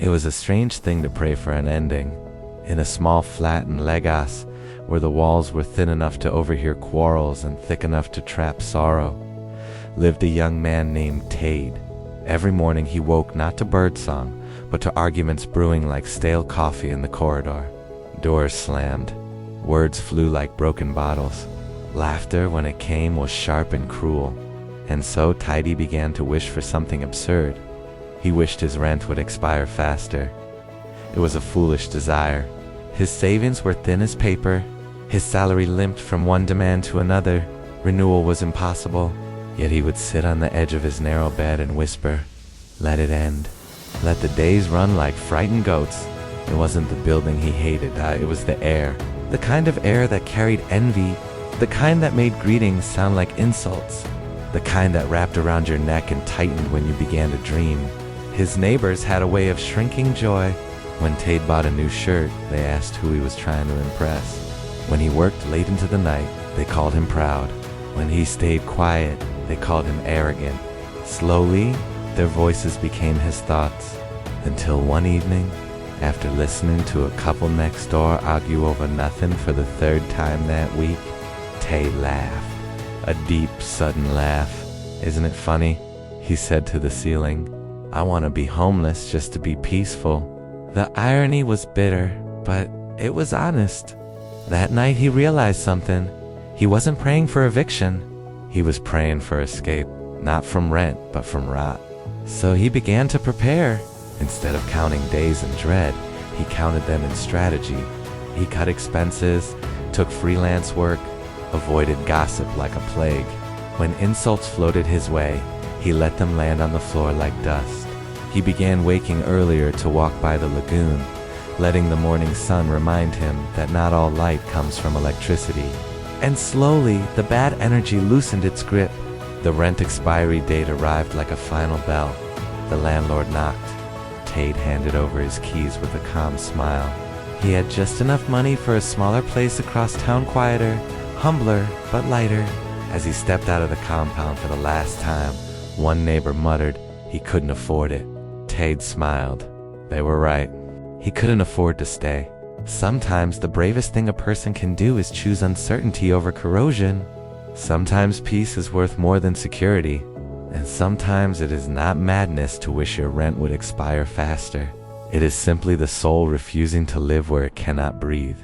It was a strange thing to pray for an ending. In a small flat in Lagos, where the walls were thin enough to overhear quarrels and thick enough to trap sorrow, lived a young man named Tade. Every morning he woke not to birdsong, but to arguments brewing like stale coffee in the corridor. Doors slammed. Words flew like broken bottles. Laughter, when it came, was sharp and cruel. And so Tidy began to wish for something absurd. He wished his rent would expire faster. It was a foolish desire. His savings were thin as paper. His salary limped from one demand to another. Renewal was impossible. Yet he would sit on the edge of his narrow bed and whisper, "Let it end. Let the days run like frightened goats." It wasn't the building he hated, it was the air. The kind of air that carried envy. The kind that made greetings sound like insults. The kind that wrapped around your neck and tightened when you began to dream. His neighbors had a way of shrinking joy. When Tade bought a new shirt, they asked who he was trying to impress. When he worked late into the night, they called him proud. When he stayed quiet, they called him arrogant. Slowly, their voices became his thoughts. Until one evening, after listening to a couple next door argue over nothing for the third time that week, Tade laughed. A deep, sudden laugh. "Isn't it funny?" he said to the ceiling. "I want to be homeless just to be peaceful." The irony was bitter, but it was honest. That night he realized something. He wasn't praying for eviction. He was praying for escape, not from rent, but from rot. So he began to prepare. Instead of counting days in dread, he counted them in strategy. He cut expenses, took freelance work, avoided gossip like a plague. When insults floated his way, he let them land on the floor like dust. He began waking earlier to walk by the lagoon, letting the morning sun remind him that not all light comes from electricity. And slowly, the bad energy loosened its grip. The rent expiry date arrived like a final bell. The landlord knocked. Tade handed over his keys with a calm smile. He had just enough money for a smaller place across town, quieter, humbler, but lighter. As he stepped out of the compound for the last time, one neighbor muttered he couldn't afford it. Tade smiled. They were right. He couldn't afford to stay. Sometimes the bravest thing a person can do is choose uncertainty over corrosion. Sometimes peace is worth more than security. And sometimes it is not madness to wish your rent would expire faster. It is simply the soul refusing to live where it cannot breathe.